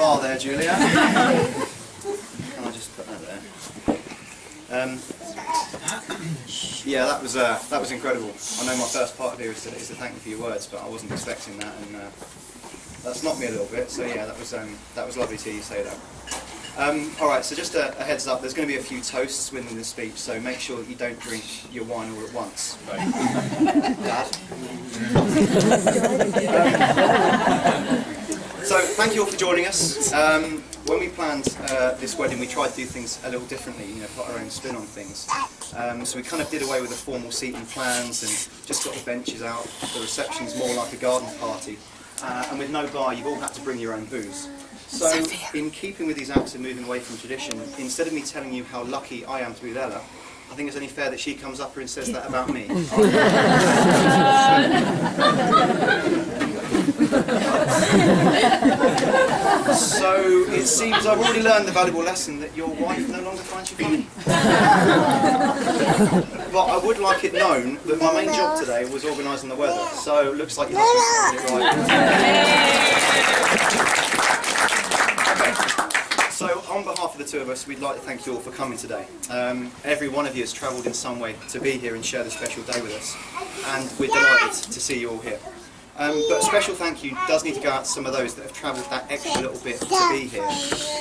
bar there, Julia. Can I just put that there? Yeah, that was incredible. I know my first part of here is to thank you for your words, but I wasn't expecting that, and that's knocked me a little bit. So yeah, that was lovely to hear you say that. All right, so just a heads up, there's going to be a few toasts within the speech, so make sure that you don't drink your wine all at once. Right. Dad? So thank you all for joining us. When we planned this wedding, we tried to do things a little differently, you know, put our own spin on things. So we kind of did away with the formal seating plans and just got the benches out. The reception's more like a garden party. And with no bar, you've all had to bring your own booze. So, in keeping with these acts of moving away from tradition, instead of me telling you how lucky I am to be with Ella, I think it's only fair that she comes up here and says that about me. So, it seems I've already learned the valuable lesson that your wife no longer finds you funny. But I would like it known that my main job today was organising the weather, so it looks like your husband's got it right. So, on behalf of the two of us, we'd like to thank you all for coming today. Every one of you has travelled in some way to be here and share this special day with us, and we're delighted to see you all here. But a special thank you does need to go out to some of those that have travelled that extra little bit to be here.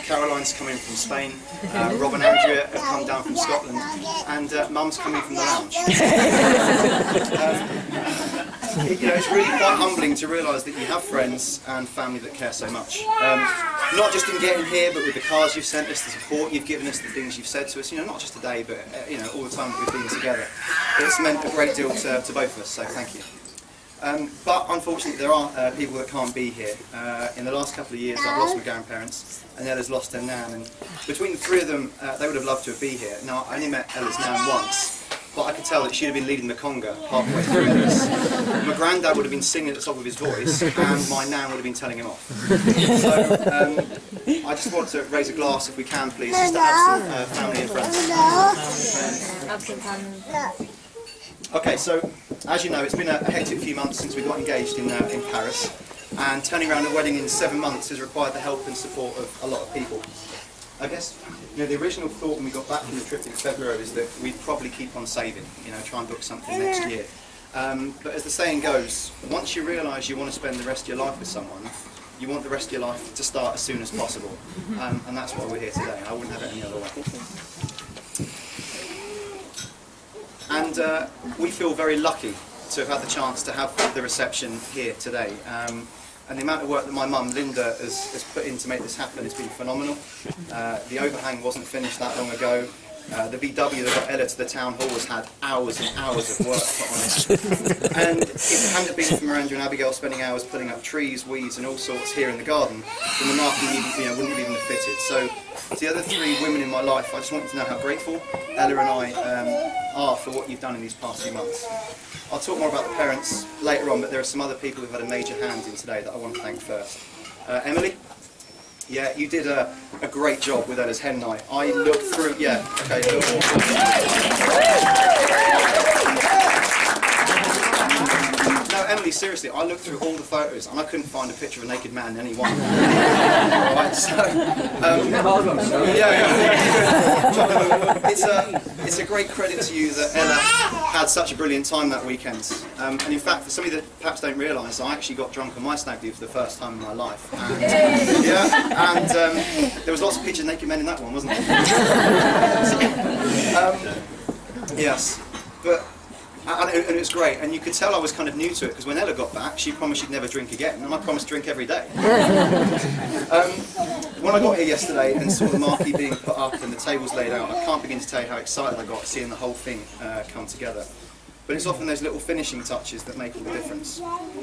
Caroline's come in from Spain, Rob and Andrea have come down from Scotland, and Mum's coming from the lounge. You know, it's really quite humbling to realise that you have friends and family that care so much. Not just in getting here, but with the cards you've sent us, the support you've given us, the things you've said to us, you know, not just today, but you know, all the time that we've been together. It's meant a great deal to both of us, so thank you. But unfortunately there are people that can't be here. In the last couple of years I've lost my grandparents and Ella's lost her nan, and between the three of them they would have loved to have been here. Now I only met Ella's nan once, but I could tell that she'd have been leading the conga halfway through this. My granddad would have been singing at the top of his voice and my nan would have been telling him off. So I just want to raise a glass if we can please, just to have some family and friends. Okay, so as you know, it's been a hectic few months since we got engaged in Paris, and turning around a wedding in 7 months has required the help and support of a lot of people. I guess, you know, the original thought when we got back from the trip in February is that we'd probably keep on saving, you know, try and book something next year. But as the saying goes, once you realise you want to spend the rest of your life with someone, you want the rest of your life to start as soon as possible. And that's why we're here today. I wouldn't have it any other way. And we feel very lucky to have had the chance to have the reception here today. And the amount of work that my mum, Linda, has put in to make this happen has been phenomenal. The overhang wasn't finished that long ago. The VW that got Ella to the town hall has had hours and hours of work put on it. And if it hadn't been for Miranda and Abigail spending hours pulling up trees, weeds and all sorts here in the garden, then the marquee wouldn't have even have fitted. So to the other three women in my life, I just want you to know how grateful Ella and I are for what you've done in these past few months. I'll talk more about the parents later on, but there are some other people who've had a major hand in today that I want to thank first. Emily? Yeah, you did a great job with Ella's hen night. I looked through, yeah, okay. No, Emily, seriously, I looked through all the photos and I couldn't find a picture of a naked man in any one. Right, so, it's a great credit to you that Ella had such a brilliant time that weekend. And in fact, for some of you that perhaps don't realise, I actually got drunk on my stag do for the first time in my life. And, there was lots of pictures of naked men in that one, wasn't there? Yes, but. And it was great, and you could tell I was kind of new to it, because when Ella got back, she promised she'd never drink again, and I promised to drink every day. When I got here yesterday and saw the marquee being put up and the tables laid out, I can't begin to tell you how excited I got seeing the whole thing come together. But it's often those little finishing touches that make all the difference.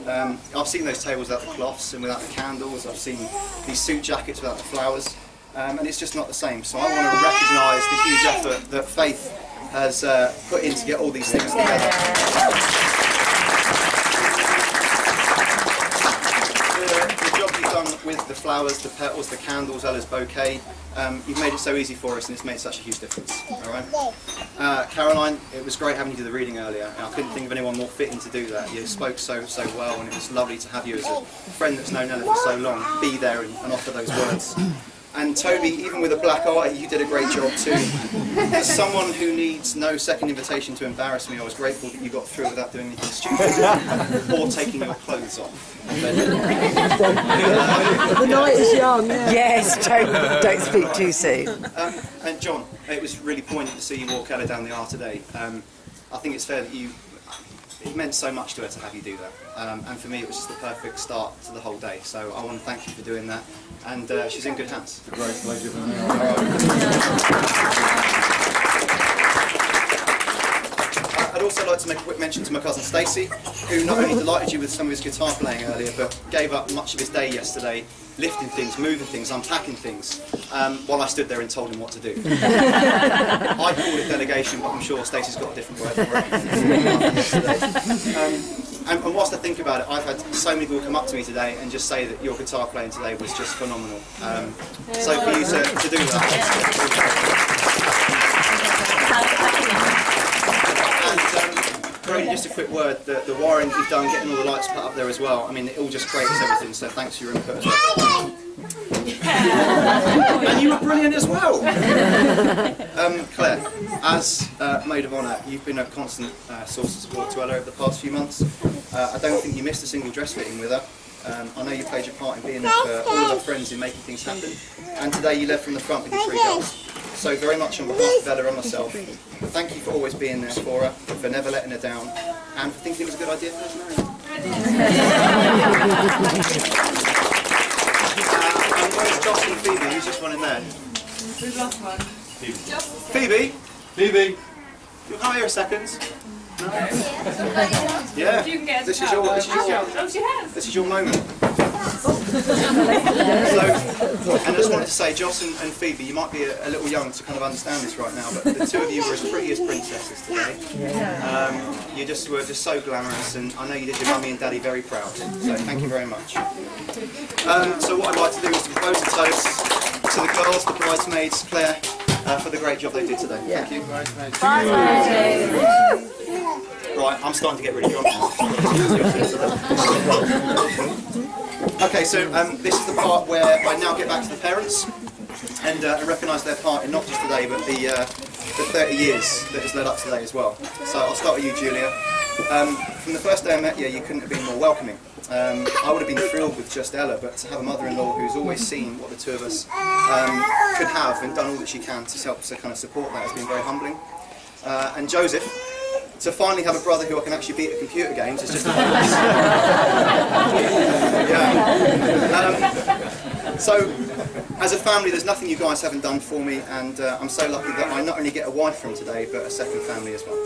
I've seen those tables without the cloths and without the candles, I've seen these suit jackets without the flowers, and it's just not the same. So I want to recognise the huge effort that Faith has put in to get all these things together. The job you've done with the flowers, the petals, the candles, Ella's bouquet. You've made it so easy for us, and it's made such a huge difference. All right, Caroline, it was great having you do the reading earlier. I couldn't think of anyone more fitting to do that. You spoke so well, and it was lovely to have you as a friend that's known Ella for so long be there and offer those words. And Toby, even with a black eye, you did a great job too. As someone who needs no second invitation to embarrass me, I was grateful that you got through without doing anything stupid or taking your clothes off. The night is young. Yeah. Yes, don't speak too soon. And John, it was really poignant to see you walk Ella down the aisle today. I think it's fair that it meant so much to her to have you do that. And for me, it was just the perfect start to the whole day. So I want to thank you for doing that. And she's in good hands. It's a great pleasure for me. I'd also like to make a quick mention to my cousin Stacey, who not only delighted you with some of his guitar playing earlier, but gave up much of his day yesterday, lifting things, moving things, unpacking things, while I stood there and told him what to do. I call it delegation, but I'm sure Stacey's got a different word for it. And whilst I think about it, I've had so many people come up to me today and just say that your guitar playing today was just phenomenal. So for you to do that. Brady, just a quick word, the wiring that you've done, getting all the lights put up there as well, I mean, it all just creates everything, so thanks for your input as well. And you were brilliant as well. Claire, as Maid of Honour, you've been a constant source of support to Ella over the past few months. I don't think you missed a single dress fitting with her. I know you played your part in being there for all of our friends in making things happen, and today you led from the front with your 3 girls. So very much on behalf of Ella and myself, thank you for always being there for her, for never letting her down, and for thinking it was a good idea for us to marry. And where's Josh and Phoebe? Who's just running there? Who's last one? Phoebe? Phoebe! You'll come here a second. No? Yeah. This is your moment. And I just wanted to say, Joss and Phoebe, you might be a little young to kind of understand this right now, but the two of you were as pretty as princesses today. You were just so glamorous, and I know you did your mummy and daddy very proud. So thank you very much. So what I'd like to do is to propose a toast to the girls, the bridesmaids, Claire, for the great job they did today. Thank you. Right, I'm starting to get really drunk now. Okay, so this is the part where I now get back to the parents and recognise their part in not just today, but the 30 years that has led up to today as well. So I'll start with you, Julia. From the first day I met you, you couldn't have been more welcoming. I would have been thrilled with just Ella, but to have a mother-in-law who's always seen what the two of us could have and done all that she can to help to kind of support that has been very humbling. And Joseph, to finally have a brother who I can actually beat at computer games is just a bonus. So, as a family, there's nothing you guys haven't done for me, and I'm so lucky that I not only get a wife from today, but a second family as well.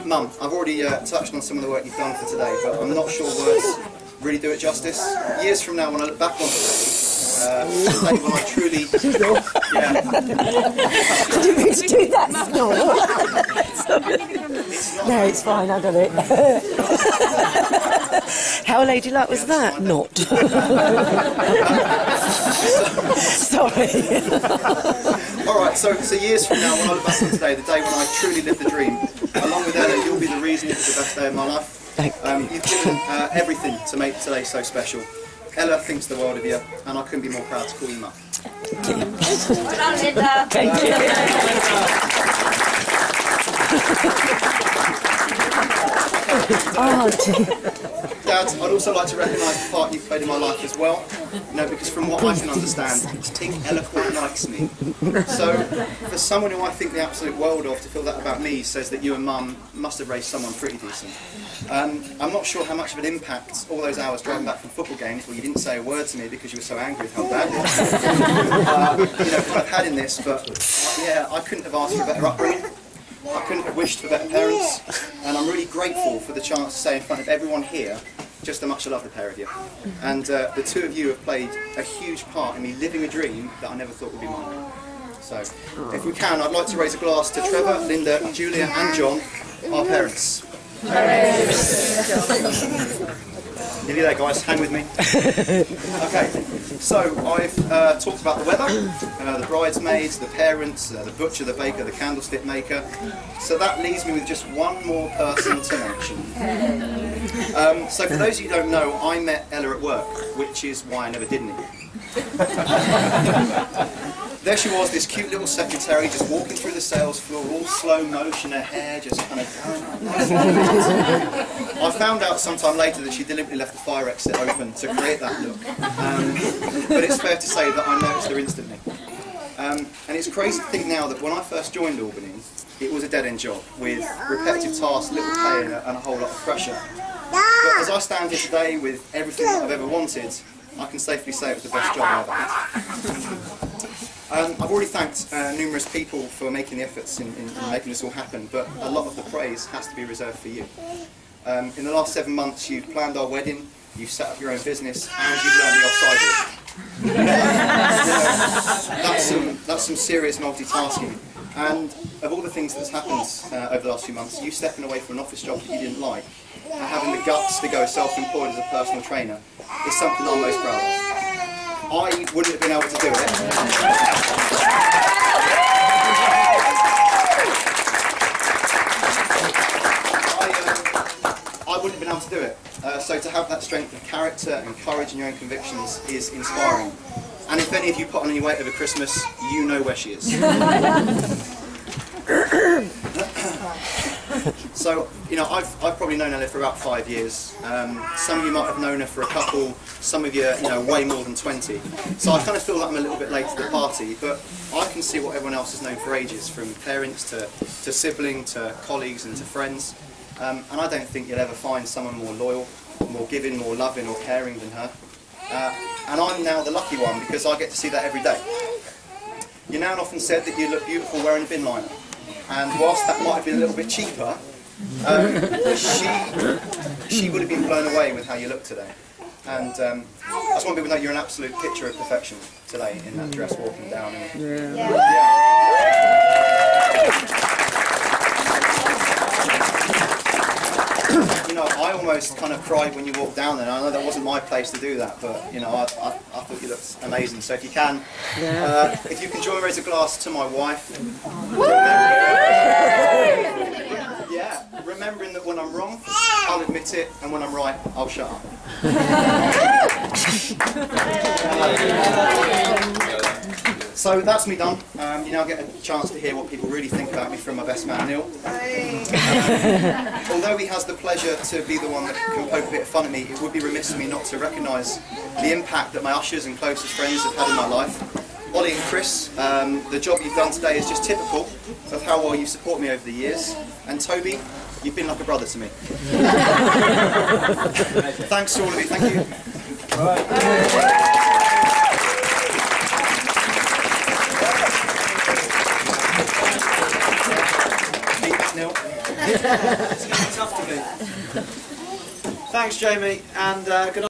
Mum, I've already touched on some of the work you've done for today, but I'm not sure words really do it justice. Years from now, when I look back on today, the day when I truly... Yeah. I didn't mean to do that, No, it's fine, I got it. How Lady Luck was that? Not. Sorry. Alright, so years from now, when I look back on today, the day when I truly lived the dream, along with Ella, you'll be the reason it was the best day of my life. You've given everything to make today so special. Ella thinks the world of you, and I couldn't be more proud to call you Mum. Thank you. Well done, Linda. Thank you. Oh, Dad, I'd also like to recognise the part you've played in my life as well. You know, because from what I can understand, I think Ella quite likes me. So, for someone who I think the absolute world of to feel that about me says that you and Mum must have raised someone pretty decent. I'm not sure how much of an impact all those hours driving back from football games where you didn't say a word to me because you were so angry with how bad it was. I've had in this, but yeah, I couldn't have asked for a better upbringing. I couldn't have wished for better parents, and I'm really grateful for the chance to say in front of everyone here just how much I love the pair of you. And the two of you have played a huge part in me living a dream that I never thought would be mine. So, if we can, I'd like to raise a glass to Trevor, Linda, Julia and John, our parents. Nearly there, guys. Hang with me. Okay, so I've talked about the weather, the bridesmaids, the parents, the butcher, the baker, the candlestick maker. So that leaves me with just one more person to mention. So for those of you who don't know, I met Ella at work, which is why I never did anything. There she was, this cute little secretary, just walking through the sales floor, all slow motion, her hair just kind of going like I found out sometime later that she deliberately left the fire exit open to create that look. But it's fair to say that I noticed her instantly. And it's crazy to think now that when I first joined Albany, it was a dead-end job with repetitive tasks, little pay and a whole lot of pressure. But as I stand here today with everything that I've ever wanted, I can safely say it was the best job I ever had. I've already thanked numerous people for making the efforts in making this all happen, but a lot of the praise has to be reserved for you. In the last 7 months, you've planned our wedding, you've set up your own business, and you've learned the offside. That's some serious multitasking. And of all the things that's happened over the last few months, you stepping away from an office job that you didn't like, and having the guts to go self-employed as a personal trainer, is something I'm most proud of. I wouldn't have been able to do it. I wouldn't have been able to do it. So to have that strength of character and courage in your own convictions is inspiring. And if any of you put on any weight over Christmas, you know where she is. So, you know, I've probably known Ella for about 5 years. Some of you might have known her for a couple, some of you know, way more than 20. So I kind of feel that I'm a little bit late to the party, but I can see what everyone else has known for ages, from parents to sibling to colleagues and to friends. And I don't think you'll ever find someone more loyal, more giving, more loving or caring than her. And I'm now the lucky one because I get to see that every day. Your nan often said that you look beautiful wearing a bin liner. And whilst that might have been a little bit cheaper, she would have been blown away with how you look today. And I just want people to know you're an absolute picture of perfection today in that dress walking down. You know, I almost kind of cried when you walked down there. I know that wasn't my place to do that, but you know, I thought you looked amazing. So if you can, if you can join me, raise a glass to my wife. Remembering that when I'm wrong, I'll admit it, and when I'm right, I'll shut up. So that's me done. You now get a chance to hear what people really think about me from my best man, Neil. Although he has the pleasure to be the one that can poke a bit of fun at me, it would be remiss of me not to recognise the impact that my ushers and closest friends have had in my life. Ollie and Chris, the job you've done today is just typical of how well you support me over the years. And Toby, you've been like a brother to me. Thanks to all of you, thank you. Neil. It's going to be tough to be. Thanks, Jamie, and good